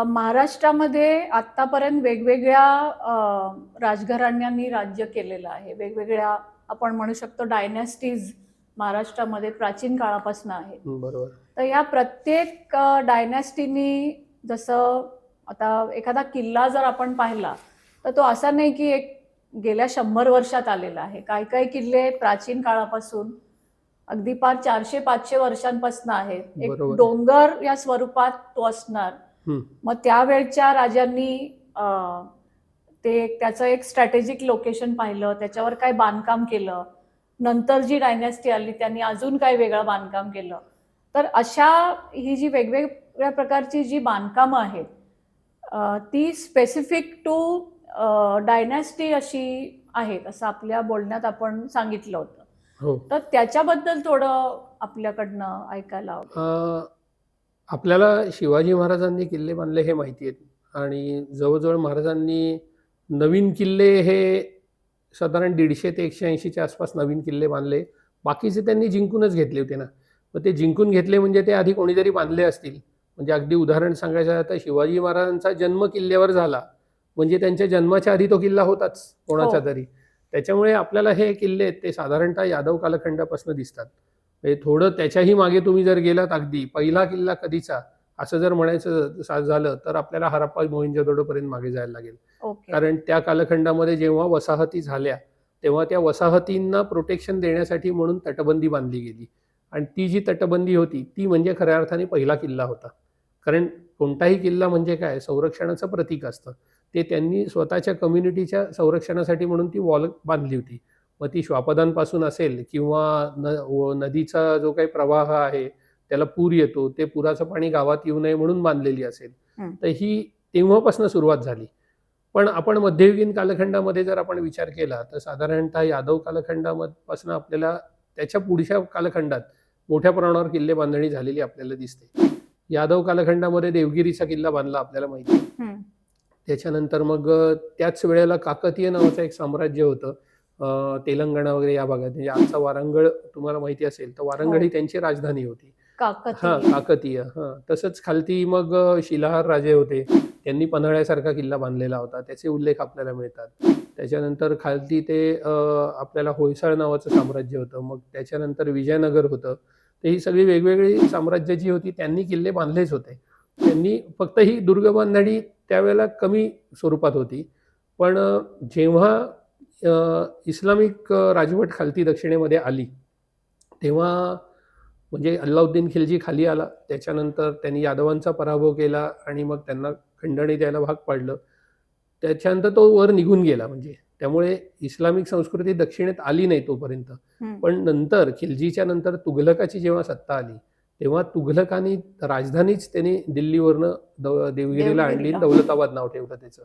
महाराष्ट्रामध्ये आत्तापर्यंत वेगवेगळ्या राजघराण्यांनी राज्य केलेलं आहे. वेगवेगळ्या आपण म्हणू शकतो डायनॅस्टीज महाराष्ट्रामध्ये प्राचीन काळापासून आहेत. बरोबर. तर ह्या प्रत्येक डायनॅस्टीनी जसं आता एखादा किल्ला जर आपण पाहिला तर तो असा नाही की एक गेल्या 100 वर्षात आलेला आहे. काही काही किल्ले प्राचीन काळापासून अगदी पार 400-500 वर्षांपासून आहेत. एक बरोबर. डोंगर या स्वरूपात तो असणार. मग त्यावेळच्या राजांनी त्याचं एक स्ट्रॅटेजिक लोकेशन पाहिलं, त्याच्यावर काय बांधकाम केलं. नंतर जी डायनॅस्टी आली त्यांनी अजून काय वेगळं बांधकाम केलं. तर अशा ही जी वेगवेगळ्या प्रकारची जी बांधकामं आहेत ती स्पेसिफिक टू डायनॅस्टी अशी आहेत असं आपल्या बोलण्यात आपण सांगितलं होतं. हो. तर त्याच्याबद्दल थोडं आपल्याकडनं ऐकायला हवं. आपल्याला शिवाजी महाराजांनी किल्ले बांधले हे माहिती आहे आणि जवळजवळ महाराजांनी नवीन किल्ले हे साधारण 150 ते 180च्या आसपास नवीन किल्ले बांधले. बाकीचे त्यांनी जिंकूनच घेतले होते ना. मग ते जिंकून घेतले म्हणजे ते आधी कोणीतरी बांधले असतील. म्हणजे अगदी उदाहरण सांगायचं झालं तर शिवाजी महाराजांचा जन्म किल्ल्यावर झाला म्हणजे त्यांच्या जन्माच्या आधी तो किल्ला होताच कोणाचा तरी. त्याच्यामुळे आपल्याला हे किल्ले ते साधारणतः यादव कालखंडापासून दिसतात. थोडं त्याच्याही मागे तुम्ही जर गेलात अगदी पहिला किल्ला कधीचा असं जर म्हणायचं झालं तर आपल्याला हरप्पा मोहेंजोदडोपर्यंत मागे जायला लागेल. कारण त्या कालखंडामध्ये जेव्हा वसाहती झाल्या तेव्हा त्या वसाहतींना प्रोटेक्शन देण्यासाठी म्हणून तटबंदी बांधली गेली आणि ती जी तटबंदी होती ती म्हणजे खऱ्या अर्थाने पहिला किल्ला होता. कारण कोणताही किल्ला म्हणजे काय संरक्षणाचं प्रतीक असतं. ते त्यांनी स्वतःच्या कम्युनिटीच्या संरक्षणासाठी म्हणून ती वॉल बांधली होती. मग ती श्वापदांपासून असेल किंवा नदीचा जो काही प्रवाह आहे त्याला पूर येतो ते पुराचं पाणी गावात येऊ नये म्हणून बांधलेली असेल. तर ही तेव्हापासून सुरुवात झाली. पण आपण मध्ययुगीन कालखंडामध्ये जर आपण विचार केला तर साधारणतः यादव कालखंडापासून आपल्याला त्याच्या पुढच्या कालखंडात मोठ्या प्रमाणावर किल्ले बांधणी झालेली आपल्याला दिसते. यादव कालखंडामध्ये देवगिरीचा किल्ला बांधला आपल्याला माहिती आहे. त्याच्यानंतर मग त्याच वेळेला काकतीय नावाचं एक साम्राज्य होतं तेलंगणा वगैरे या भागात. म्हणजे आजचा वारंगळ तुम्हाला माहिती असेल तर वारंगळ ही त्यांची राजधानी होती. काकतीय. तसंच खालती मग शिलाहार राजे होते. त्यांनी पन्हाळ्यासारखा किल्ला बांधलेला होता. त्याचे उल्लेख आपल्याला मिळतात. त्याच्यानंतर खालती ते आपल्याला होयसाळ नावाचं साम्राज्य होतं. मग त्याच्यानंतर विजयनगर होतं. तर ही सगळी वेगवेगळी साम्राज्य जी होती त्यांनी किल्ले बांधलेच होते. त्यांनी फक्त ही दुर्गबांधणी त्यावेळेला कमी स्वरूपात होती. पण जेव्हा इस्लामिक राजवट खालती दक्षिणेमध्ये आली तेव्हा म्हणजे अल्लाउद्दीन खिलजी खाली आला. त्याच्यानंतर त्यांनी यादवांचा पराभव केला आणि मग त्यांना खंडणी द्यायला भाग पाडलं. त्याच्यानंतर तो वर निघून गेला. म्हणजे त्यामुळे इस्लामिक संस्कृती दक्षिणेत आली नाही तोपर्यंत. पण नंतर खिलजीच्या नंतर तुघलकाची जेव्हा सत्ता आली तेव्हा तुघलकांनी राजधानीच त्यांनी दिल्लीवरनं देवगिरीला आणली. दौलताबाद नाव ठेवलं त्याचं.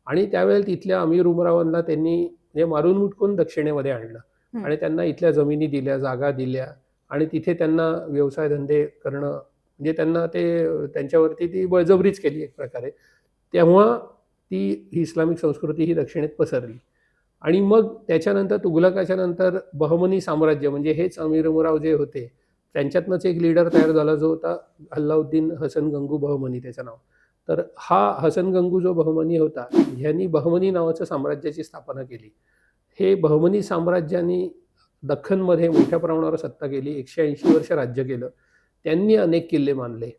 आणि त्यावेळेला तिथल्या अमीर उमरावांना त्यांनी म्हणजे मारून मुटकून दक्षिणेमध्ये आणलं आणि त्यांना इथल्या जमिनी दिल्या, जागा दिल्या आणि तिथे त्यांना व्यवसाय धंदे करणं म्हणजे त्यांना त्यांच्यावरती ती बळजबरीच केली एक प्रकारे. तेव्हा ती इस्लामिक संस्कृती ही दक्षिणेत पसरली. आणि मग त्याच्यानंतर तुघलकाच्या नंतर बहमनी साम्राज्य म्हणजे हेच अमीर उमराव जे होते त्यांच्यातनंच एक लीडर तयार झाला जो होता अल्लाउद्दीन हसन गंगू बहमनी त्याचं नाव. तर हा हसन गंगू जो बहमनी होता ह्यांनी बहमनी नावाचं साम्राज्याची स्थापना केली. हे बहमनी साम्राज्याने दख्खनमध्ये मोठ्या प्रमाणावर सत्ता केली. 180 वर्ष राज्य केलं. त्यांनी अनेक किल्ले बांधले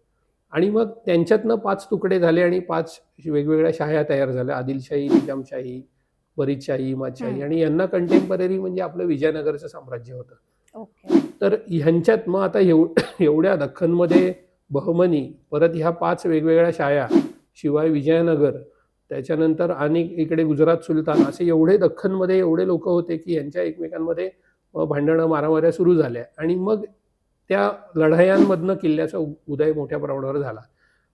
आणि मग त्यांच्यातनं 5 तुकडे झाले आणि 5 वेगवेगळ्या शाह्या तयार झाल्या. आदिलशाही, निजामशाही, बरीदशाही, इमादशाही आणि यांना कंटेम्पररी म्हणजे आपलं विजयनगरचं साम्राज्य होतं. तर ह्यांच्यात मग आता एवढ्या दख्खनमध्ये बहमनी परत ह्या 5 वेगवेगळ्या शाह्या शिवाय विजयनगर त्याच्यानंतर आणि इकडे गुजरात सुलतान असे एवढे दख्खनमध्ये एवढे लोक होते की यांच्या एकमेकांमध्ये भांडणं मारामाऱ्या सुरू झाल्या आणि मग त्या लढायांमधनं किल्ल्याचा उदय मोठ्या प्रमाणावर झाला.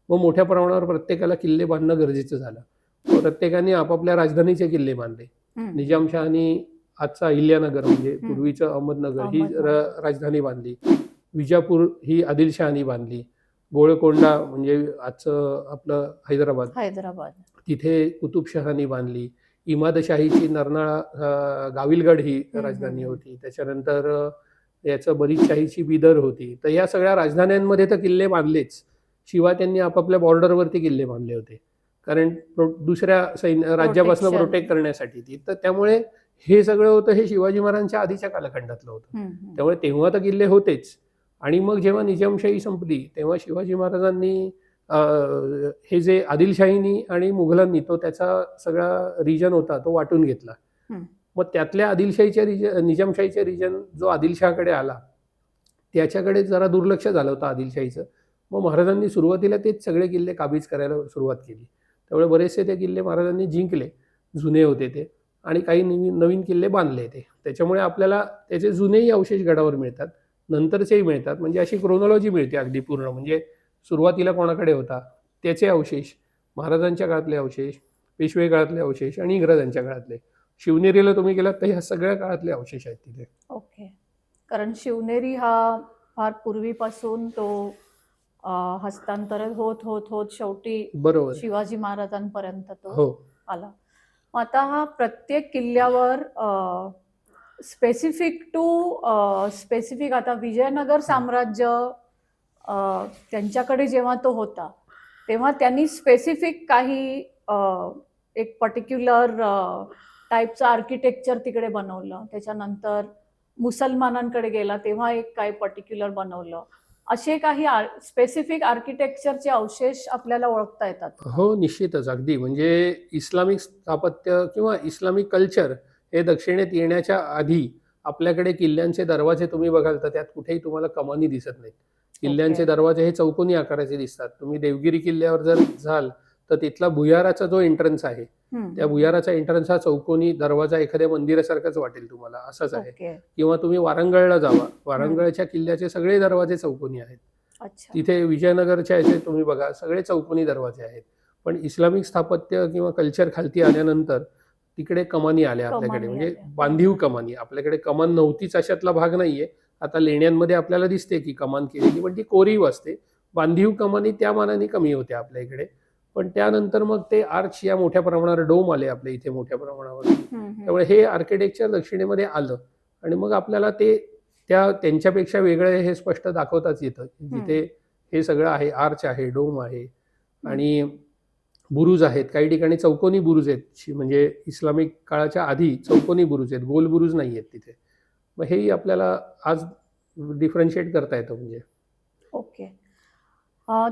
मग मोठ्या प्रमाणावर प्रत्येकाला किल्ले बांधणं गरजेचं झालं. प्रत्येकाने आपापल्या राजधानीचे किल्ले बांधले. निजामशहानी आजचा अहिल्यानगर म्हणजे पूर्वीचं अहमदनगर ही राजधानी बांधली. विजापूर ही आदिलशहानी बांधली. गोळकोंडा म्हणजे आजचं आपलं हैदराबाद तिथे कुतुबशहानी बांधली. इमादशाहीची नरनाळा गाविलगड ही राजधानी होती. त्याच्यानंतर याचं बरीदशाहीची बिदर होती. तर या सगळ्या राजधान्यांमध्ये तर किल्ले बांधलेच. शिवाय त्यांनी आपापल्या बॉर्डरवरती किल्ले बांधले होते, कारण दुसऱ्या राज्यापासून Protection. प्रोटेक्ट करण्यासाठी ती. तर त्यामुळे हे सगळं होतं हे शिवाजी महाराजांच्या आधीच्या कालखंडातलं होतं. त्यामुळे तेव्हा तर किल्ले होतेच. आणि मग जेव्हा निजामशाही संपली तेव्हा शिवाजी महाराजांनी हे जे आदिलशाहीनी आणि मुघलांनी तो त्याचा सगळा रिजन होता तो वाटून घेतला. मग त्यातल्या आदिलशाहीच्या निजामशाहीच्या रिजन जो आदिलशहाकडे आला त्याच्याकडे जरा दुर्लक्ष झालं होतं आदिलशाहीचं. मग महाराजांनी सुरुवातीला तेच सगळे किल्ले काबीज करायला सुरुवात केली. त्यामुळे बरेचसे ते किल्ले महाराजांनी जिंकले, जुने होते ते, आणि काही नवीन किल्ले बांधले ते. त्याच्यामुळे आपल्याला त्याचे जुनेही अवशेष गडावर मिळतात, नंतरचेही मिळतात. म्हणजे अशी क्रोनॉलॉजी मिळते अगदी पूर्ण. म्हणजे सुरुवातीला कोणाकडे होता त्याचे अवशेष, महाराजांच्या काळातले अवशेष, पेशवे काळातले अवशेष आणि इंग्रजांच्या काळातले. शिवनेरीला तुम्ही गेलात तर ह्या सगळ्या काळातले अवशेष आहेत तिथे. ओके. कारण शिवनेरी हा फार पूर्वीपासून तो हस्तांतरण होत होत होत शेवटी बरोबर. शिवाजी महाराजांपर्यंत तो हो. आला. मग आता हा प्रत्येक किल्ल्यावर स्पेसिफिक आता विजयनगर साम्राज्य त्यांच्याकडे जेव्हा तो होता तेव्हा त्यांनी स्पेसिफिक काही एक पर्टिक्युलर टाईपचं आर्किटेक्चर तिकडे बनवलं. त्याच्यानंतर मुसलमानांकडे गेला तेव्हा एक काही पर्टिक्युलर बनवलं. असे काही स्पेसिफिक आर्किटेक्चरचे अवशेष आपल्याला ओळखता येतात. हो, निश्चितच. अगदी म्हणजे इस्लामिक स्थापत्य किंवा इस्लामिक कल्चर हे दक्षिणेत येण्याच्या आधी आपल्याकडे किल्ल्यांचे दरवाजे तुम्ही बघाल तर त्यात कुठेही तुम्हाला कमानी दिसत नाहीत. किल्ल्यांचे दरवाजे हे चौकोनी आकाराचे दिसतात. तुम्ही देवगिरी किल्ल्यावर जर जाल तर तिथला भुयाराचा जो एंट्रन्स आहे त्या भुयाराचा एंट्रन्स हा चौकोनी दरवाजा एखाद्या मंदिरासारखाच वाटेल तुम्हाला, असाच आहे. किंवा तुम्ही वारंगळला जावा, वारंगळच्या किल्ल्याचे सगळे दरवाजे चौकोनी आहेत. तिथे विजयनगरच्या याचे तुम्ही बघा सगळे चौकोनी दरवाजे आहेत. पण इस्लामिक स्थापत्य किंवा कल्चर खालती आल्यानंतर तिकडे कमानी आल्या आपल्याकडे, म्हणजे बांधीव कमानी. आपल्याकडे कमान नव्हतीच अशातला भाग नाहीये. आता लेण्यांमध्ये आपल्याला दिसते की कमान केलेली, पण ती कोरीव असते. बांधीव कमानी त्या मानाने कमी होत्या आपल्या इकडे. पण त्यानंतर मग ते आर्च या मोठ्या प्रमाणावर डोम आले आपल्या इथे मोठ्या प्रमाणावर. त्यामुळे हे आर्किटेक्चर दक्षिणेमध्ये आलं आणि मग आपल्याला ते त्यांच्यापेक्षा वेगळं हे स्पष्ट दाखवताच येतं. जिथे हे सगळं आहे, आर्च आहे, डोम आहे आणि बुरुज आहेत. काही ठिकाणी चौकोनी बुरुज आहेत, म्हणजे इस्लामिक काळाच्या आधी चौकोनी बुरुज आहेत, गोल बुरुज नाही आहेत तिथे. मग हेही आपल्याला आज डिफरन्शिएट करता येतं म्हणजे. ओके.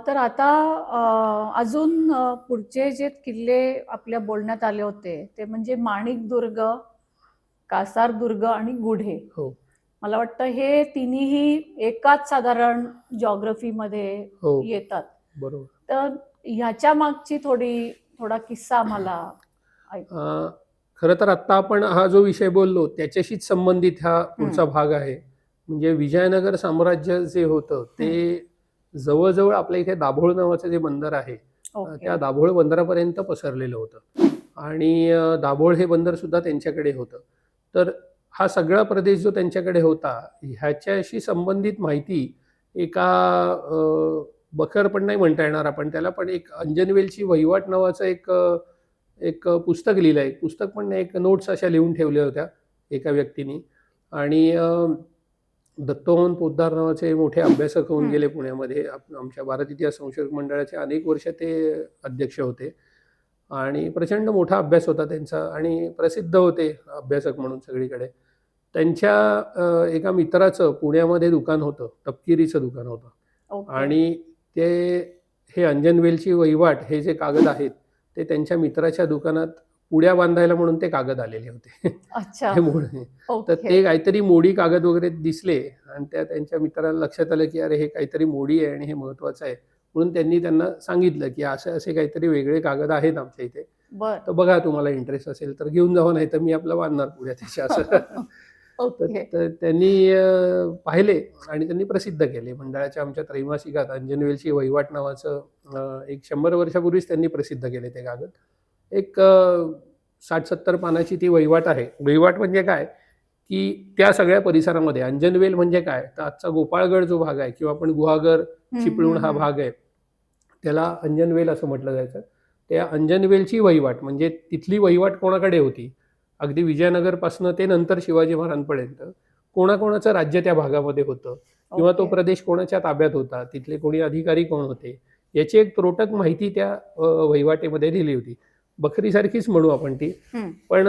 तर आता अजून पुढचे जे किल्ले आपल्या बोलण्यात आले होते ते म्हणजे माणिकदुर्ग, कासारदुर्ग आणि गुढे. हो. मला वाटतं हे तिन्ही एकाच साधारण जॉग्रफीमध्ये येतात. बरोबर. तर ह्याच्या मागची थोडा किस्सा मला खरं तर आता आपण हा जो विषय बोललो त्याच्याशीच संबंधित हा पुढचा भाग आहे. म्हणजे विजयनगर साम्राज्य जे होतं ते जवळजवळ आपल्या इथे दाभोळ नावाचं जे बंदर आहे त्या दाभोळ बंदरापर्यंत पसरलेलं होतं आणि दाभोळ हे बंदर सुद्धा त्यांच्याकडे होतं. तर हा सगळा प्रदेश जो त्यांच्याकडे होता ह्याच्याशी संबंधित माहिती एका बखर पण नाही म्हणता येणार आपण त्याला, पण एक अंजनवेलची वहिवाट नावाचं एक पुस्तक लिहिलं आहे. पुस्तक पण एक नोट्स अशा लिहून ठेवल्या होत्या एका व्यक्तीने. आणि दत्तोहन पोद्दार नावाचे मोठे अभ्यासक होऊन गेले पुण्यामध्ये. आमच्या भारत इतिहास संशोधक मंडळाचे अनेक वर्ष ते अध्यक्ष होते आणि प्रचंड मोठा अभ्यास होता त्यांचा आणि प्रसिद्ध होते अभ्यासक म्हणून सगळीकडे. त्यांच्या एका मित्राचं पुण्यामध्ये दुकान होतं, तपकिरीचं दुकान होतं आणि हे अंजनवेलची वहिवाट हे जे कागद आहेत ते त्यांच्या मित्राच्या दुकानात पुड्या बांधायला म्हणून ते कागद आलेले होते. तर ते काहीतरी मोडी कागद वगैरे दिसले आणि त्यांच्या मित्राला लक्षात आलं की अरे हे काहीतरी मोडी आहे आणि हे महत्वाचं आहे. म्हणून त्यांनी त्यांना सांगितलं की असे काहीतरी वेगळे कागद आहेत आमच्या इथे, तर बघा तुम्हाला इंटरेस्ट असेल तर घेऊन जावं, नाही तर मी आपलं बांधणार पुढ्या त्याच्या असं. तर त्यांनी पाहिले आणि त्यांनी प्रसिद्ध केले. मंडळाच्या आमच्या त्रैमासिकात अंजनवेलची वहिवाट नावाचं एक 100 वर्षापूर्वीच त्यांनी प्रसिद्ध केले ते कागद. एक 60-70 पानाची ती वहिवाट आहे. वहिवाट म्हणजे काय की त्या सगळ्या परिसरामध्ये अंजनवेल म्हणजे काय तर आजचा गोपाळगड जो भाग आहे किंवा आपण गुहागर चिपळूण हा भाग आहे त्याला अंजनवेल असं म्हटलं जायचं. त्या अंजनवेलची वहिवाट म्हणजे तिथली वहिवाट कोणाकडे होती, अगदी विजयनगरपासून ते नंतर शिवाजी महाराजांपर्यंत कोणाकोणाचं राज्य त्या भागामध्ये होतं किंवा तो प्रदेश कोणाच्या ताब्यात होता, तिथले कोणी अधिकारी कोण होते याची एक त्रोटक माहिती त्या वहिवाटेमध्ये दिली होती. बकरीसारखीच म्हणू आपण ती, हम्म. पण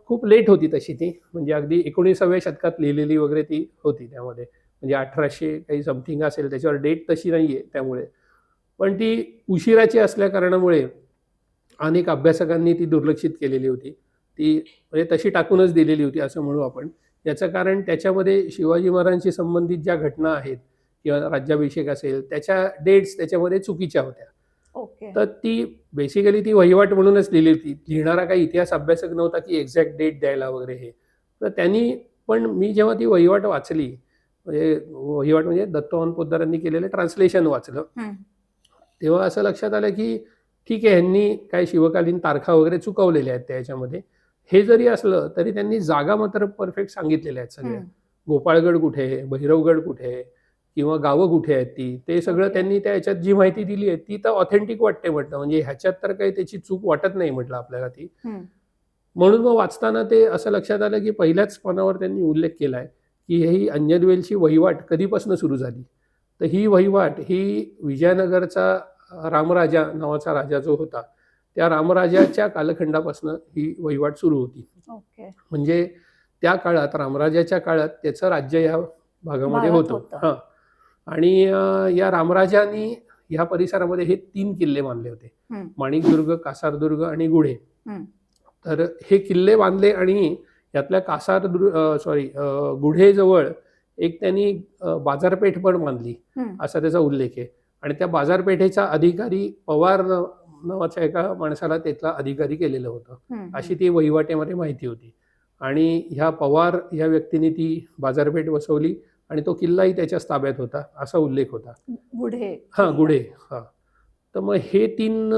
खूप लेट होती तशी ती, म्हणजे अगदी 19व्या शतकात लिहिलेली वगैरे ती होती त्यामध्ये, म्हणजे 1800 काही समथिंग असेल, त्याच्यावर डेट तशी नाहीये त्यामुळे. पण ती उशिराची असल्या कारणामुळे अनेक अभ्यासकांनी ती दुर्लक्षित केलेली होती. ती म्हणजे तशी टाकूनच दिलेली होती असं म्हणू आपण. याचं कारण त्याच्यामध्ये शिवाजी महाराजांशी संबंधित ज्या घटना आहेत किंवा राज्याभिषेक असेल, त्याच्या डेट्स त्याच्यामध्ये चुकीच्या होत्या. ओके. तर ती बेसिकली ती वहिवाट म्हणूनच लिहिली होती. लिहिणारा काही इतिहास अभ्यासक नव्हता की एक्झॅक्ट डेट द्यायला वगैरे हे. तर त्यांनी, पण मी जेव्हा ती वहिवाट वाचली, म्हणजे वहिवाट म्हणजे दत्तवान पोद्दारांनी केलेलं ट्रान्सलेशन वाचलं, हम्म. तेव्हा असं लक्षात आलं की ठीक आहे, ह्यांनी काय शिवकालीन तारखा वगैरे चुकवलेल्या आहेत त्याच्यामध्ये. हे जरी असलं तरी त्यांनी जागा मात्र परफेक्ट सांगितलेल्या आहेत सगळ्या. हम्म. गोपाळगड कुठे आहे, भैरवगड कुठे आहे किंवा गावं कुठे आहेत ती, ते सगळं ओके. त्यांनी त्या ह्याच्यात जी माहिती दिली आहे ती तर ऑथेंटिक वाटते म्हटलं, म्हणजे ह्याच्यात तर काही त्याची चूक वाटत नाही म्हटलं आपल्याला ती. हम्म. म्हणून मग वाचताना ते असं लक्षात आलं की पहिल्याच पानावर त्यांनी उल्लेख केलाय की ही अंजनवेलची वहिवाट कधीपासून सुरू झाली. तर ही वहिवाट ही विजयनगरचा रामराजा नावाचा राजा जो होता, त्या रामराजाच्या कालखंडापासून ही वहिवाट सुरू होती. ओके. म्हणजे त्या काळात, रामराजाच्या काळात त्याचं राज्य या भागामध्ये भागात होतं. होतं. हां. आणि या रामराजांनी ह्या परिसरामध्ये हे 3 किल्ले बांधले होते. हम्म. माणिकदुर्ग, कासारदुर्ग आणि गुढे. हम्म. तर हे किल्ले बांधले आणि यातल्या गुढेजवळ एक त्यांनी बाजारपेठ पण बांधली, हम्म. असा त्याचा उल्लेख आहे. आणि त्या बाजारपेठेचा अधिकारी पवार नावाच्या एका माणसाला त्यातला अधिकारी केलेलं होतं, हम्म. अशी ती वहिवाटेमध्ये माहिती होती. आणि ह्या पवार ह्या व्यक्तीने ती बाजारपेठ बसवली आणि तो किल्लाही त्याच्याच ताब्यात होता, असा उल्लेख होता. गुढे. हां, गुढे. हां. तर मग हे 3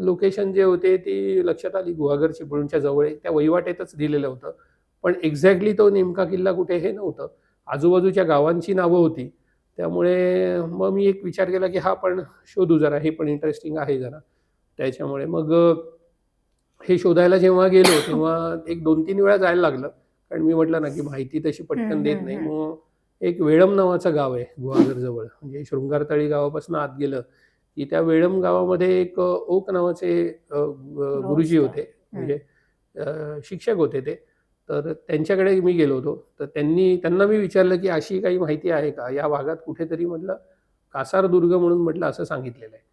लोकेशन जे होते ती लक्षात आली. गुहागर चिपळूणच्या जवळ आहे. त्या वहिवाटेतच दिलेलं होतं. पण एक्झॅक्टली तो नेमका किल्ला कुठे हे नव्हतं. आजूबाजूच्या गावांची नावं होती. त्यामुळे मग मी एक विचार केला की हा पण शोधू जरा, हे पण इंटरेस्टिंग आहे जरा. त्याच्यामुळे मग हे शोधायला जेव्हा गेलो तेव्हा एक 2-3 वेळा जायला लागलं. कारण मी म्हटलं ना की माहिती तशी पटकन देत नाही. मग एक वेळम नावाचं गाव आहे गुहागरजवळ, म्हणजे शृंगारतळी गावापासून आत गेलं की त्या वेळम गावामध्ये एक ओक नावाचे गुरुजी होते, म्हणजे शिक्षक होते ते. तर त्यांच्याकडे मी गेलो होतो. तर त्यांना मी विचारलं की अशी काही माहिती आहे का या भागात कुठेतरी, म्हटलं कासारदुर्ग म्हणून, म्हटलं असं सांगितलेलं आहे.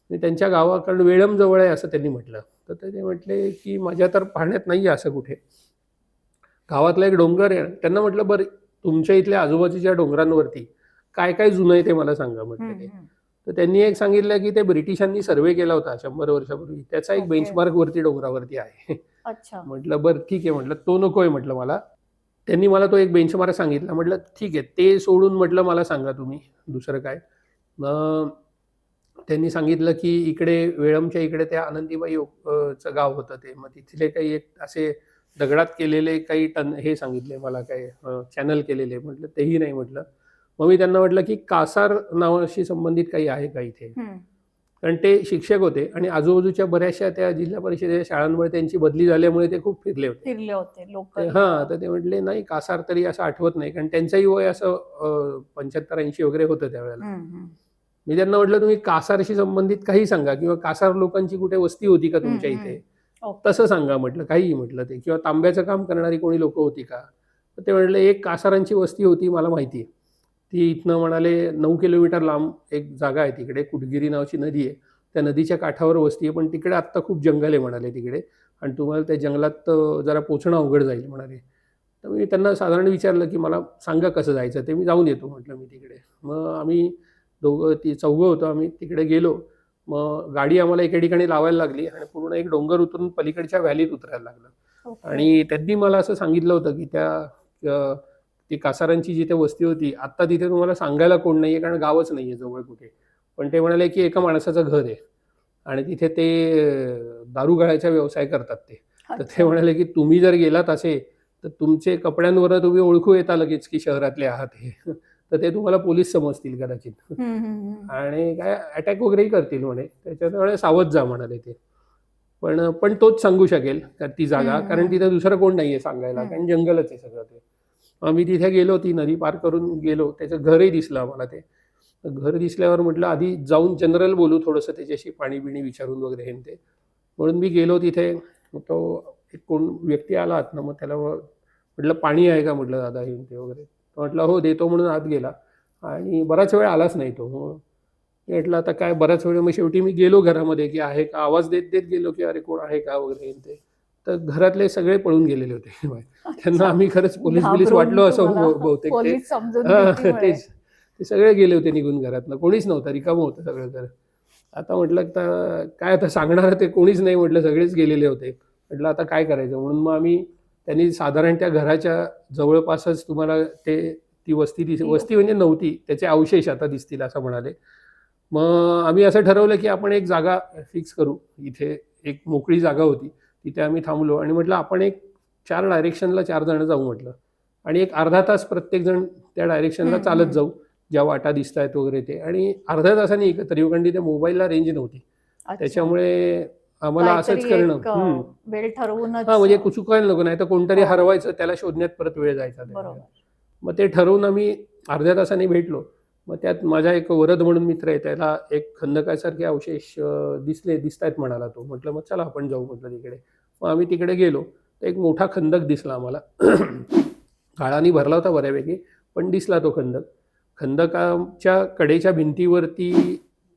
आणि त्यांच्या गावाकडून वेळम जवळ आहे असं त्यांनी म्हटलं. तर ते म्हटले की माझ्या तर पाहण्यात नाही आहे असं कुठे. गावातला एक डोंगर आहे. त्यांना म्हटलं बरं तुमच्या इथल्या आजूबाजूच्या डोंगरांवरती काय काय जुनं आहे ते मला सांगा म्हटलं ते. तर त्यांनी एक सांगितलं की ते ब्रिटिशांनी सर्वे केला होता 100 वर्षापूर्वी, त्याचा एक ओके. बेंचमार्क वरती डोंगरावरती आहे. अच्छा. म्हटलं बरं ठीक आहे, म्हटलं तो नकोय म्हटलं मला. त्यांनी मला तो एक बेंचमार्क सांगितला. म्हटलं ठीक आहे, ते सोडून म्हटलं मला सांगा तुम्ही दुसरं काय. मग त्यांनी सांगितलं की इकडे वेळमच्या इकडे त्या आनंदीबाई चं गाव होतं ते. मग तिथले काही एक असे दगडात केलेले काही हे सांगितले मला, काय चॅनल केलेले. म्हटलं तेही नाही म्हटलं. मग मी त्यांना म्हटलं की कासार नावाशी संबंधित काही आहे का इथे. हम्म. कारण ते शिक्षक होते आणि आजूबाजूच्या बऱ्याचशा त्या जिल्हा परिषदेच्या शाळांमुळे त्यांची बदली झाल्यामुळे ते खूप फिरले होते. फिरले होते लोक. हां, तर ते म्हटले नाही कासार तरी असं आठवत नाही, कारण त्यांचंही वय असं 75-80 वगैरे होतं त्यावेळेला. मी त्यांना म्हटलं तुम्ही कासारशी संबंधित काही सांगा, किंवा कासार लोकांची कुठे वस्ती होती का तुमच्या इथे, तसं सांगा म्हटलं, काहीही म्हटलं ते, किंवा तांब्याचं काम करणारी कोणी लोक होती का. तर ते म्हटले एक कासारांची वस्ती होती मला माहिती आहे. ती इथनं म्हणाले 9 किलोमीटर लांब एक जागा आहे तिकडे, कुटगिरी नावाची नदी आहे. त्या नदीच्या काठावर वस्ती आहे, पण तिकडे आत्ता खूप जंगल आहे म्हणाले तिकडे, आणि तुम्हाला त्या जंगलात जरा पोचणं अवघड जाईल म्हणाले. तर मी त्यांना साधारण विचारलं की मला सांगा कसं जायचं ते, मी जाऊन येतो म्हटलं मी तिकडे. मग आम्ही चौघं होतो, आम्ही तिकडे गेलो. मग गाडी आम्हाला एके ठिकाणी लावायला लागली आणि पूर्ण एक डोंगर उतरून पलीकडच्या व्हॅलीत उतरायला लागलं. आणि त्यांनी मला असं सांगितलं होतं की ती कासारांची जिथे वस्ती होती आत्ता तिथे तुम्हाला सांगायला कोण नाही आहे, कारण गावच नाही आहे जवळ कुठे. पण ते म्हणाले की एका माणसाचं घर आहे आणि तिथे ते दारू गाळ्याचा व्यवसाय करतात ते. तर ते म्हणाले की तुम्ही जर गेलात असे तर तुमचे कपड्यांवर तुम्ही ओळखू येता लगेच की शहरातले आहात हे. तर ते तुम्हाला पोलीस समजतील कदाचित आणि काय अटॅक वगैरेही करतील म्हणे, त्याच्यामुळे सावध जा म्हणाले ते. पण तोच सांगू शकेल ती जागा, कारण तिथे दुसरं कोण नाहीये सांगायला, कारण जंगलच आहे सगळं ते. मग मी तिथे गेलो, ती नदी पार करून गेलो, त्याचं घरही दिसलं आम्हाला ते. घर दिसल्यावर म्हटलं आधी जाऊन जनरल बोलू थोडंसं त्याच्याशी, पाणी बिणी विचारून वगैरे हे न ते. म्हणून मी गेलो तिथे. मग तो एक कोण व्यक्ती आला आतनं. मग त्याला म्हटलं, "पाणी आहे का?" म्हटलं, "दादा हे न ते वगैरे." तो म्हटला, "हो देतो" म्हणून आत गेला आणि बराच वेळ आलाच नाही तो. मग मी म्हटलं आता काय बराच वेळ. मग शेवटी मी गेलो घरामध्ये, की आहे का? आवाज देत देत गेलो, की "अरे कोण आहे का?" वगैरे हे न ते. तर घरातले सगळे पळून गेलेले होते. त्यांना अच्छा. आम्ही खरंच पोलीस-बिलीस घाबरून वाटलो असं तुम्हाला बहुतेक ते. पोलीस समजून हां, भीतीमुळे. तेच. ते सगळे गेले होते निघून घरातनं. कोणीच नव्हतं, रिकामं होतं सगळं घर. आता म्हटलं आता काय आता सांगणार ते कोणीच नाही म्हटलं, सगळेच गेलेले होते. म्हटलं आता काय करायचं? म्हणून मग त्यांनी साधारण त्या घराच्या जवळपासच तुम्हाला ती वस्ती ती वस्ती म्हणजे नव्हती, त्याचे अवशेष आता दिसतील असं म्हणाले. मग आम्ही असं ठरवलं, की आपण एक जागा फिक्स करू. इथे एक मोकळी जागा होती. तिथे आम्ही थांबलो आणि म्हटलं आपण एक 4 डायरेक्शनला 4 जण जाऊ म्हटलं आणि एक अर्धा तास प्रत्येकजण त्या डायरेक्शनला हं, चालत हं. जाऊ. ज्या वाटा दिसतायत वगैरे ते. आणि अर्ध्या तासाने एकत्र येऊ, कारण तिथे मोबाईलला रेंज नव्हती. अच्छा. त्याच्यामुळे आम्हाला असंच काहीतरी करणं. एक हं. वेळ हां, ठरवूनच म्हणजे चुकायला नको, नाहीतर कोणतरी हो, हरवायचं, त्याला शोधण्यात परत वेळ जायचा त्याच्यात. बरोबर. मग ते ठरवून आम्ही अर्ध्या तासाने भेटलो. मग त्यात माझा एक वरद म्हणून मित्र आहे, त्याला एक खंदकासारखे अवशेष दिसतायत म्हणाला तो. म्हटलं मग चला आपण जाऊ म्हटलं तिकडे. मग आम्ही तिकडे गेलो. तर एक मोठा खंदक दिसला आम्हाला. काळाने भरला होता बऱ्यापैकी, पण दिसला तो खंदक. खंदकाच्या कडेच्या भिंतीवरती,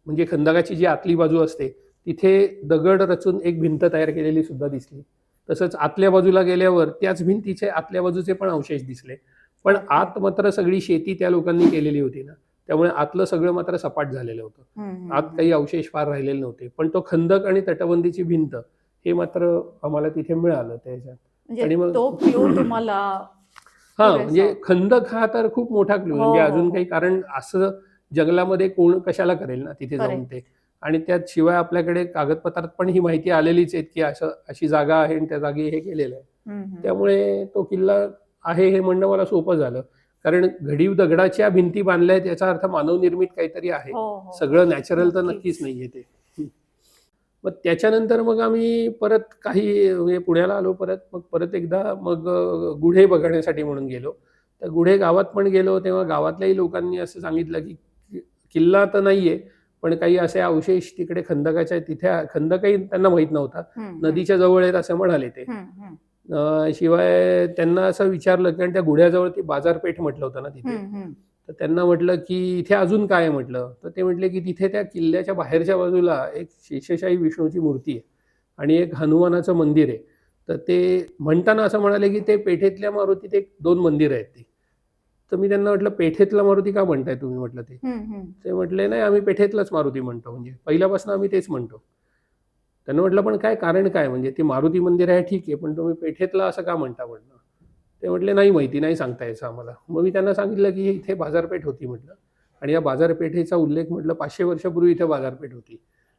म्हणजे खंदकाची जी आतली बाजू असते, तिथे दगड रचून एक भिंत तयार केलेली सुद्धा दिसली. तसंच आतल्या बाजूला गेल्यावर त्याच भिंतीचे आतल्या बाजूचे पण अवशेष दिसले. पण ओके. आत मात्र सगळी शेती त्या लोकांनी केलेली होती ना, त्यामुळे आतलं सगळं मात्र सपाट झालेलं होतं. हं, आत हं, हं. काही अवशेष फार राहिलेले नव्हते. पण तो खंदक आणि तटबंदीची भिंत हे मात्र आम्हाला तिथे मिळालं त्याच्यात. म्हणजे आणि मग तो क्लू तुम्हाला हां, पुरेसा म्हणजे होता. खंदक हा तर खूप मोठा क्लू आहे. हो, म्हणजे हो, अजून काही, हो. कारण असं जंगलामध्ये कोण कशाला करेल ना तिथे जाऊन करेक्ट. ते. आणि त्यात शिवाय आपल्याकडे कागदपत्रात पण ही माहिती आलेलीच आहे, की अशी जागा आहे आणि त्या जागी हे केलेलं आहे. हं, हं. त्यामुळे तो किल्ला आहे हे म्हणणं मला सोपं झालं. कारण घडीव दगडाच्या भिंती बांधल्या आहेत याचा अर्थ मानवनिर्मित काहीतरी आहे. हो, हो, हो. सगळं नॅचरल तर नक्कीच नक्कीच. नाहीये ते. मग त्याच्यानंतर मग आम्ही परत काही म्हणजे पुण्याला आलो परत. मग परत एकदा मग गुढे बघण्यासाठी म्हणून गेलो. तर गुढे गावात पण गेलो, तेव्हा गावातल्याही लोकांनी असं सांगितलं, की किल्ला तर नाहीये, पण काही असे अवशेष तिकडे खंदकाच्या तिथे, खंदकही त्यांना माहीत नव्हता. हं, हं. नदीच्या जवळ आहेत असं म्हणाले ते. हं, हं. शिवाय त्यांना असं विचारलं, कारण त्या गुढ्याजवळ ती बाजारपेठ म्हटलं होतं ना तिथे. हं, हं. तर त्यांना म्हटलं, की "इथे अजून काय आहे?" म्हटलं. तर ते म्हटले, की "तिथे त्या किल्ल्याच्या बाहेरच्या बाजूला एक शेषशाही विष्णूची मूर्ती आहे आणि एक हनुमानाचं मंदिर आहे." तर ते म्हणताना असं म्हणाले, की "ते पेठेतल्या मारुतीत एक 2 मंदिरं आहेत ती." तर मी त्यांना म्हटलं, "पेठेतला मारुती का म्हणताय तुम्ही?" म्हटलं ते. हं, हं. ते म्हटले, "नाही, आम्ही पेठेतलाच मारुती म्हणतो. म्हणजे पहिल्यापासून आम्ही तेच म्हणतो." त्यांना म्हटलं, "पण काय कारण काय? म्हणजे ते मारुती मंदिर आहे ठीक आहे, पण तुम्ही पेठेतला असं का म्हणता?" म्हटलं. ते म्हटले, "नाही माहिती, नाही सांगता यायचं आम्हाला." मग मी त्यांना सांगितलं, की "इथे बाजारपेठ होती" म्हटलं आणि या बाजारपेठेचा उल्लेख म्हटलं 500 वर्षापूर्वी इथे बाजारपेठ होती.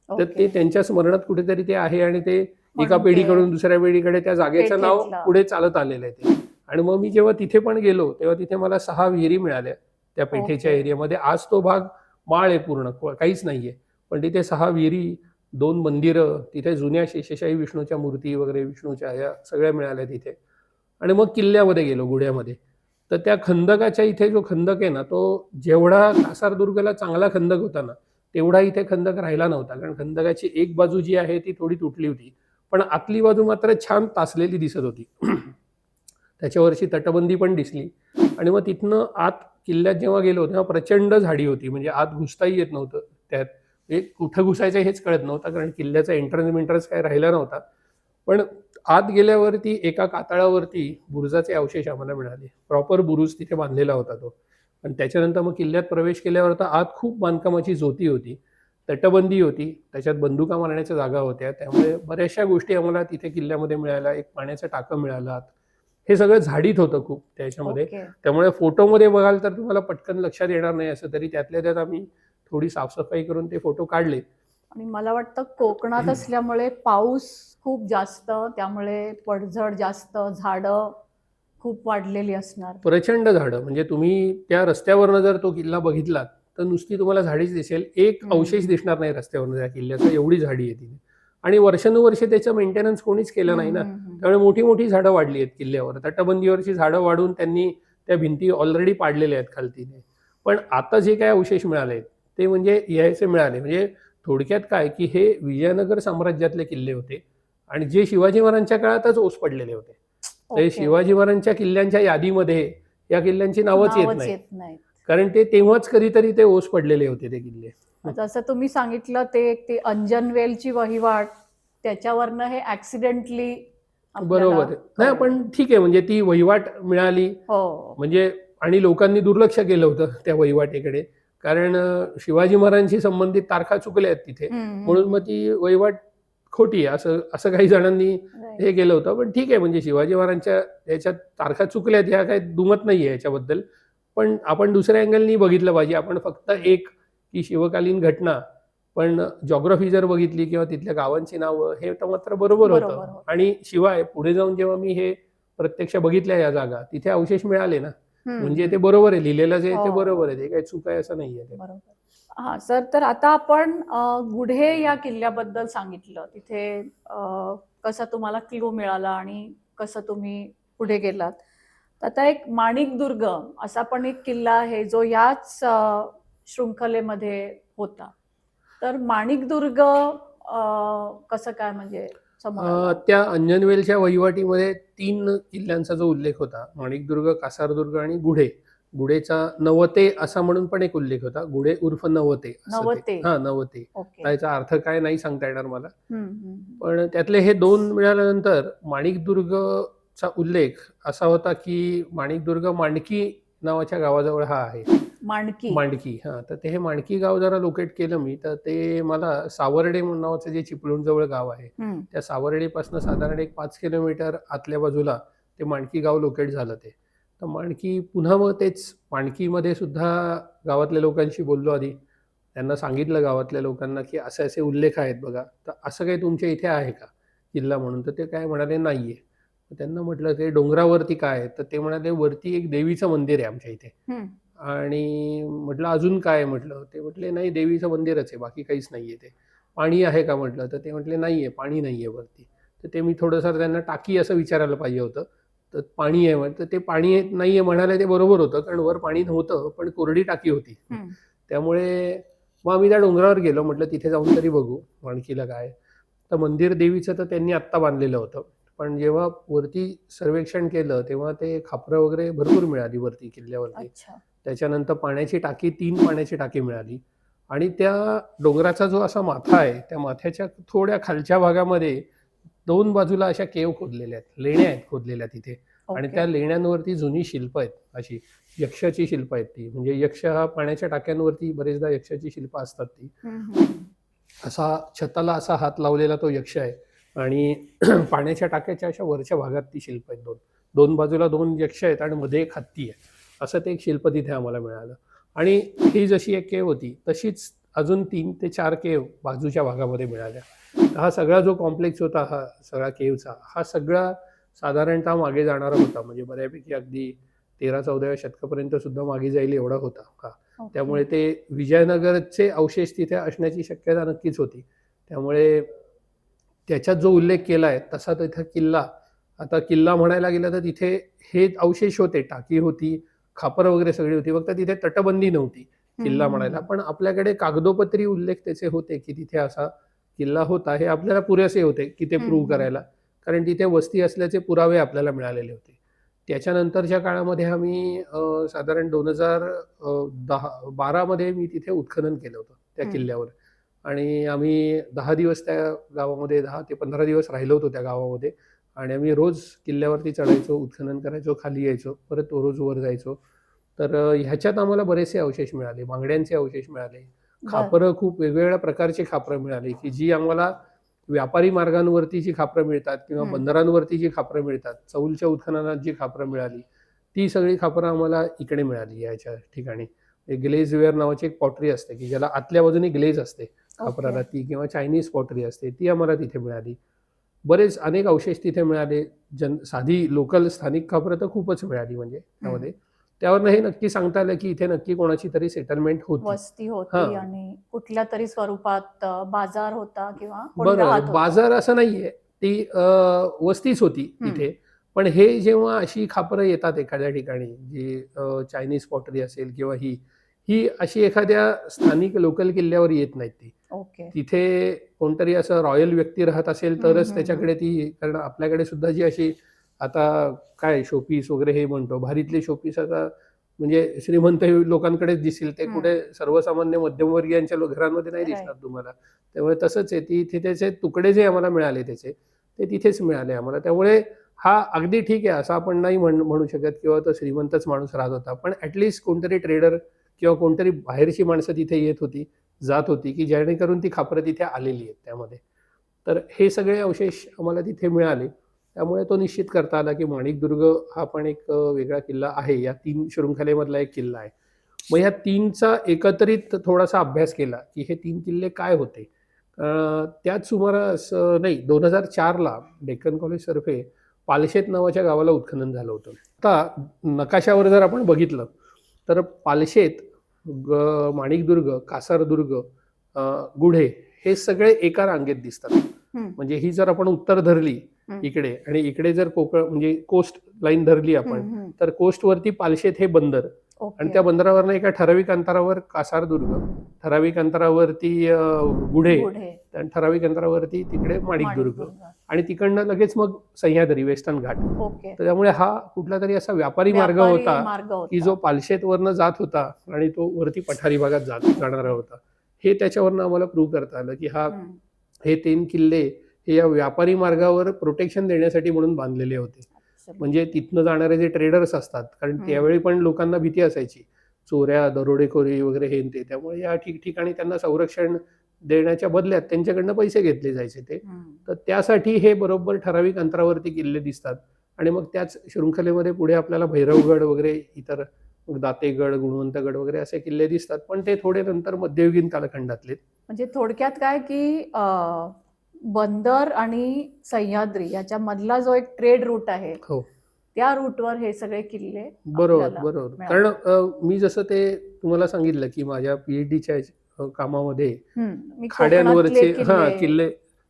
तर ओके. ते त्यांच्या स्मरणात कुठेतरी ते आहे आणि ते एका म्हणून ते पिढीकडून दुसऱ्या पिढीकडे त्या जागेचं नाव पेठेतला. पुढे चालत आलेलं आहे ते. आणि मग मी जेव्हा तिथे पण गेलो, तेव्हा तिथे मला 6 विहिरी मिळाल्या त्या पेठेच्या ओके. एरियामध्ये. आज तो भाग माळ आहे पूर्ण, काहीच नाहीये. पण तिथे 6 विहिरी, 2 मंदिरं, तिथे जुन्या शेषशाही विष्णूच्या मूर्ती वगैरे विष्णूच्या ह्या सगळ्या मिळाल्या तिथे. आणि मग किल्ल्यामध्ये गेलो गुढ्यामध्ये. तर त्या खंदकाच्या इथे जो खंदक आहे ना, तो जेवढा कासारदुर्गला चांगला खंदक होता ना, तेवढा इथे खंदक राहिला नव्हता. कारण खंदकाची एक बाजू जी आहे ती थोडी तुटली होती. पण आतली बाजू मात्र छान तासलेली दिसत होती. त्याच्यावरची तटबंदी पण दिसली आणि मग तिथनं आत किल्ल्यात जेव्हा गेलो तेव्हा प्रचंड झाडी होती. म्हणजे आत घुसताही येत नव्हतं त्यात. म्हणजे कुठं घुसायचं हेच कळत नव्हतं, कारण किल्ल्याचा एंट्रन्स काही राहिला नव्हता. पण आत गेल्यावरती एका कातळावरती बुरुजाचे अवशेष आम्हाला मिळाले. प्रॉपर बुरुज तिथे बांधलेला होता तो. आणि त्याच्यानंतर मग किल्ल्यात प्रवेश केल्यावर तर आत खूप बांधकामाची जोती होती. तटबंदी होती. त्याच्यात बंदुका मारण्याच्या जागा होत्या. त्यामुळे बऱ्याचशा गोष्टी आम्हाला तिथे किल्ल्यामध्ये मिळाल्या. एक पाण्याचं टाकं मिळालं आत. हे सगळं झाडीत होतं खूप त्याच्यामध्ये. ओके. त्यामुळे फोटोमध्ये बघाल तर तुम्हाला पटकन लक्षात येणार नाही असं, तरी त्यातल्या त्यात आम्ही थोडी साफसफाई करून ते फोटो काढले. आणि मला वाटतं कोकणात असल्यामुळे पाऊस खूप जास्त, त्यामुळे पडझड जास्त, झाडं खूप वाढलेली असणार. प्रचंड झाडं, म्हणजे तुम्ही त्या रस्त्यावरनं जर तो किल्ला बघितलात, तर नुसती तुम्हाला झाडीच दिसेल. एक अवशेष हं. दिसणार नाही रस्त्यावरनं त्या किल्ल्याचा, एवढी झाडी आहे तिथे. आणि वर्षानुवर्षे त्याचं मेंटेनन्स कोणीच केलं नाही हं, ना. हं, हं. त्यामुळे मोठी-मोठी झाडं वाढली आहेत किल्ल्यावर. तटबंदीवरची झाडं वाढून त्यांनी त्या भिंती ऑलरेडी पाडलेल्या आहेत खालतीने. पण आता जे काही अवशेष मिळाले आहेत, ते म्हणजे यायचे मिळाले. म्हणजे थोडक्यात काय की हे विजयनगर साम्राज्यातले किल्ले होते आणि जे शिवाजी महाराजांच्या काळातच ओस पडलेले होते. तर ओके, शिवाजी ओके. महाराजांच्या किल्ल्यांच्या यादीमध्ये या किल्ल्यांची नावच येत नावच नाही. येत नाहीत. कारण ते तेव्हाच कधीतरी ते ओस पडलेले होते ते किल्ले. जसं तुम्ही सांगितलं ते अंजनवेलची वहिवाट त्याच्यावरनं हे ऍक्सिडेंटली आपल्याला बरोबर आहे. नाही कळलं. पण ठीक आहे म्हणजे ती वहिवाट मिळाली हो. म्हणजे आणि लोकांनी दुर्लक्ष केलं होतं त्या वहिवाटीकडे. कारण शिवाजी महाराजांशी संबंधित तारखा चुकल्या आहेत तिथे. म्हणून मग ती वहिवाट खोटी आहे असं असं काही जणांनी राईट. हे केलं होतं. पण ठीक आहे म्हणजे शिवाजी महाराजांच्या याच्यात तारखा चुकल्यात ह्या काही दुमत नाहीये याच्याबद्दल. पण आपण दुसऱ्या अँगलनी बघितलं पाहिजे. आपण फक्त एक की शिवकालीन घटना, पण जिओग्राफी जर बघितली किंवा तिथल्या गावांची नावं हे तर मात्र बरोबर होतं. बरोबर होतं. आणि शिवाय पुढे जाऊन जेव्हा मी हे प्रत्यक्ष बघितल्या या जागा, तिथे अवशेष मिळाले ना, म्हणजे ते बरोबर आहे. लिहिलेलं जे आहे ते हो. बरोबर आहे. ते काही चूक आहे असं नाहीये ते. बरोबर. हां, सर तर आता आपण गुढे या किल्ल्याबद्दल सांगितलं. तिथे कसा तुम्हाला क्लू मिळाला आणि कसं तुम्ही पुढे गेलात. तर आता एक माणिकदुर्ग असा पण एक किल्ला आहे जो याच शृंखलेमध्ये होता. तर माणिकदुर्ग कसं काय म्हणजे समोर आला? त्या अंजनवेलच्या वहिवाटीमध्ये 3 किल्ल्यांचा जो उल्लेख होता, माणिकदुर्ग, कासारदुर्ग आणि गुढे. गुढेचा नवते असा म्हणून पण एक उल्लेख होता. गुढे उर्फ नवते असं ते. नवते. हां, नवते. ओके. त्याचा अर्थ काय नाही सांगता येणार मला. हं, हं. पण त्यातले हे 2 मिळाल्यानंतर माणिकदुर्गचा उल्लेख असा होता, की माणिकदुर्ग मांडकी नावाच्या गावाजवळ हा आहे. मांडकी. मांडकी. हां, तर ते हे मांडकी गाव जरा लोकेट केलं मी, तर ते मला सावर्डे म्हणून नावाचं जे चिपळूणजवळ गाव आहे, हं. त्या सावर्डेपासून साधारण एक 5 किलोमीटर आतल्या बाजूला ते मांडकी गाव लोकेट झालं ते. तर मांडकी पुन्हा मग तेच मांडकीमध्ये सुद्धा गावातल्या लोकांशी बोललो आधी. त्यांना सांगितलं गावातल्या लोकांना, की असे-असे उल्लेख आहेत बघा. तर असं काही तुमच्या इथे आहे का किल्ला म्हणून? तर ते काय म्हणाले, "नाहीये." तर त्यांना म्हटलं, "ते डोंगरावरती काय आहे?" तर ते म्हणाले, "वरती एक देवीचं मंदिर आहे आमच्या इथे." हं. आणि म्हटलं, "अजून काय आहे?" म्हटलं. ते म्हटले, "नाही, देवीचं मंदिरच आहे, बाकी काहीच नाहीये ते." "पाणी आहे का?" म्हटलं. तर ते म्हटले, "नाहीये, पाणी नाहीये वरती." तर ते मी थोडंसं त्यांना टाकी असं विचारायला पाहिजे होतं. तर पाणी आहे म्हटलं. तर ते पाणी नाहीये म्हणाले ते बरोबर होतं, कारण वर पाणी नव्हतं, पण कोरडी टाकी होती. हं. त्यामुळे मग आम्ही त्या डोंगरावर गेलो. म्हटलं, "तिथे जाऊन तरी बघू माणकीला काय." तर मंदिर देवीचं तर त्यांनी आत्ता बांधलेलं होतं. पण जेव्हा वरती सर्वेक्षण केलं, तेव्हा ते खापरं वगैरे भरपूर मिळाली वरती किल्ल्यावरती. अच्छा. त्याच्यानंतर पाण्याची टाकी 3 पाण्याची टाकी मिळाली आणि त्या डोंगराचा जो असा माथा आहे, त्या माथ्याच्या थोड्या खालच्या भागामध्ये 2 बाजूला अशा केव खोदलेल्या आहेत, लेण्या आहेत खोदलेल्या तिथे आणि ओके. त्या लेण्यांवरती जुनी शिल्प आहेत अशी. यक्षाची शिल्प आहेत ती. म्हणजे यक्ष हा पाण्याच्या टाक्यांवरती बरेचदा यक्षाची शिल्प असतात ती. हं, हं. असा छताला असा हात लावलेला तो यक्ष आहे आणि पाण्याच्या टाक्याच्या अशा वरच्या भागात ती शिल्प आहेत 2. 2 बाजूला 2 यक्ष आहेत आणि मध्ये एक हत्ती आहे. असं ते एक शिल्प तिथे आम्हाला मिळालं. आणि ही जशी एक केव होती, तशीच अजून 3 ते 4 केव बाजूच्या भागामध्ये मिळाल्या. तर हा सगळा जो कॉम्प्लेक्स होता हा सगळा केवचा, हा सगळा साधारणतः मागे जाणारा होता. म्हणजे बऱ्यापैकी अगदी 13-14व्या शतकापर्यंत सुद्धा मागे जाईल एवढा होता हा. ओके. त्यामुळे ते विजयनगरचे अवशेष तिथे असण्याची शक्यता नक्कीच होती. त्यामुळे त्याच्यात जो उल्लेख केला आहे तसा तिथे किल्ला, आता किल्ला म्हणायला गेलं तर तिथे हे अवशेष होते, टाकी होती, खापरं वगैरे सगळी होती. फक्त तिथे तटबंदी नव्हती हं, किल्ला हं, म्हणायला. हं. पण आपल्याकडे कागदोपत्री उल्लेख त्याचे होते, की तिथे असा किल्ला होता. हे आपल्याला पुरेसे होते, की ते हं, प्रूव्ह हं. करायला. कारण तिथे वस्ती असल्याचे पुरावे आपल्याला मिळालेले होते. त्याच्यानंतरच्या काळामध्ये आम्ही साधारण 2012 मध्ये मी तिथे उत्खनन केलं होतं त्या हं. किल्ल्यावर. आणि आम्ही 10 दिवस त्या गावामध्ये 10 ते 15 दिवस राहिलो होतो त्या गावामध्ये आणि आम्ही रोज किल्ल्यावरती चढायचो, उत्खनन करायचो, खाली यायचो, परत रोज वर जायचो. तर ह्याच्यात आम्हाला बरेचसे अवशेष मिळाले, बांगड्यांचे अवशेष मिळाले, बरं. खापरं खूप वेगवेगळ्या प्रकारची खापरं मिळाली, की जी आम्हाला व्यापारी मार्गांवरती जी खापरं मिळतात किंवा हं. बंदरांवरती जी खापरं मिळतात, चौलच्या उत्खननात जी खापरं मिळाली, ती सगळी खापरं आम्हाला इकडे मिळाली याच्या ठिकाणी. ग्लेझवेअर नावाची एक पॉटरी असते, की ज्याला आतल्या बाजूने ग्लेज असते ओके. खापराला ती किंवा चायनीज पॉटरी असते, ती आम्हाला तिथे मिळाली. बरेच अनेक अवशेष तिथे मिळाले. साधी लोकल स्थानिक खापरं तर खूपच मिळाली म्हणजे हं. त्यामध्ये. त्यावरनं हे नक्की सांगता आलं, की इथे नक्की कोणाची तरी सेटलमेंट होती. वस्ती होती हां. आणि कुठल्या तरी स्वरूपात बाजार होता किंवा कोणी बरं, राहत होतं. बाजार असं नाहीये. ती वस्तीच होती हं. तिथे. पण हे जेव्हा अशी खापरं येतात एखाद्या ठिकाणी, जी चायनीज पॉटरी असेल किंवा ही ही अशी एखाद्या स्थानिक लोकल किल्ल्यावर येत नाहीत ती. ओके. तिथे कोणतरी असं रॉयल व्यक्ती राहत असेल हम्म, तरच हम्म, त्याच्याकडे ती, कारण आपल्याकडे सुद्धा जी अशी आता काय शोपीस वगैरे हे म्हणतो, भारीतले शोपीस आता म्हणजे श्रीमंत लोकांकडेच दिसेल, ते हम्म. कुठे सर्वसामान्य मध्यमवर्गीयांच्या घरांमध्ये नाही दिसणार तुम्हाला. त्यामुळे तसंच आहे, तिथे त्याचे तुकडे जे आम्हाला मिळाले त्याचे, ते तिथेच मिळाले आम्हाला. त्यामुळे हा अगदी ठीक आहे असं आपण नाही म्हणू शकत किंवा तो श्रीमंतच माणूस राहत होता, पण ॲटलिस्ट कोणतरी ट्रेडर किंवा कोणतरी बाहेरची माणसं तिथे येत होती, जात होती, की जेणेकरून ती खापरं तिथे आलेली आहेत त्यामध्ये. तर हे सगळे अवशेष आम्हाला तिथे मिळाले. त्यामुळे तो निश्चित करता आला, की माणिकदुर्ग हा पण एक वेगळा किल्ला आहे. या 3 शृंखलेमधला एक किल्ला आहे. मग ह्या 3चा एकत्रित थोडासा अभ्यास केला, की हे 3 किल्ले काय होते? त्याच सुमारास नाही 2004ला डेक्कन कॉलेज तर्फे पालशेत नावाच्या गावाला उत्खनन झालं होतं. आता नकाशावर जर आपण बघितलं, तर पालशेत, माणिकदुर्ग, कासारदुर्ग, गुढे हे सगळे एका रांगेत दिसतात. हम्म. म्हणजे ही जर आपण उत्तर धरली इकडे आणि इकडे जर कोकण म्हणजे कोस्ट लाईन धरली आपण, हम्म. तर कोस्टवरती पालशेत हे बंदर आणि ओके. त्या बंदरावरनं एका ठराविक अंतरावर कासारदुर्ग, ठराविक अंतरावरती गुढे पुढे आणि ठराविक अंतरावरती तिकडे माणिकदुर्ग माणिकदुर्ग. आणि तिकडनं लगेच मग सह्याद्री, वेस्टर्न घाट. ओके. तर त्यामुळे हा कुठला तरी असा व्यापारी मार्ग व्यापारी होता, मार्ग की जो पालशेतवरनं जात होता आणि तो वरती पठारी भागात जाणारा होता. हे त्याच्यावरनं आम्हाला प्रूव्ह करता आलं, की हम्म. हे 3 किल्ले हे या व्यापारी मार्गावर प्रोटेक्शन देण्यासाठी म्हणून बांधलेले होते. म्हणजे तिथनं जाणारे जे ट्रेडर्स असतात, कारण त्यावेळी पण लोकांना भीती असायची, चोऱ्या, दरोडेखोरी वगैरे हे ते. त्यामुळे या ठिकठिकाणी त्यांना संरक्षण देण्याच्या बदल्यात त्यांच्याकडनं पैसे घेतले जायचे ते. तर त्यासाठी हे बरोबर ठराविक अंतरावरती किल्ले दिसतात. आणि मग त्याच शृंखलेमध्ये पुढे आपल्याला भैरवगड वगैरे, इतर दातेगड, गुणवंतगड वगैरे असे किल्ले दिसतात, पण ते थोडे नंतर मध्ययुगीन कालखंडातले. म्हणजे थोडक्यात काय की बंदर आणि सह्याद्री याच्या मधला जो एक ट्रेड रूट आहे, हो, त्या रूटवर हे सगळे किल्ले बरोबर आपल्याला बरोबर. मिळाले. कारण मी जसं ते तुम्हाला सांगितलं, की माझ्या PhDच्या कामामध्ये मी खाड्यांवरचे कोकणातले किल्ले,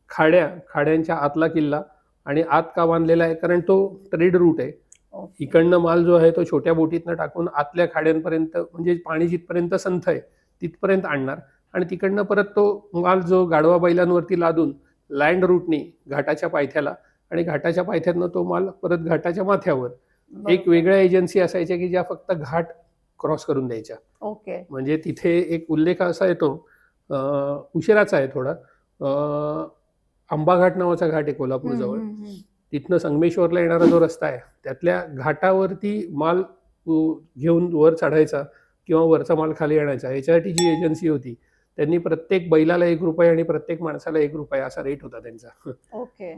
खाड्यांच्या आतला किल्ला आणि आत का बांधलेला आहे, कारण तो ट्रेड रूट आहे. ओके. इकडनं माल जो आहे तो छोट्या बोटीतनं टाकून आतल्या खाड्यांपर्यंत, म्हणजे पाणी जिथपर्यंत संथ आहे तिथपर्यंत आणणार आणि तिकडनं परत तो माल जो गाढवा बैलांवरती लादून लँड रूटनी घाटाच्या पायथ्याला आणि घाटाच्या पायथ्यातनं तो माल परत घाटाच्या माथ्यावर. एक बरोबर. वेगळ्या एजन्सी असायच्या की ज्या फक्त घाट क्रॉस करून द्यायच्या. ओके. म्हणजे तिथे एक उल्लेख असा येतो, उशिराचा आहे थोडा, आंबाघाट नावाचा घाट आहे कोल्हापूरजवळ. तिथनं संगमेश्वरला येणारा जो रस्ता आहे, त्यातल्या घाटावरती माल घेऊन वर चढायचा किंवा वरचा माल खाली आणायचा, याच्यासाठी जी एजन्सी होती त्यांनी प्रत्येक बैलाला ₹1 आणि प्रत्येक माणसाला ₹1 असा रेट होता त्यांचा. ओके.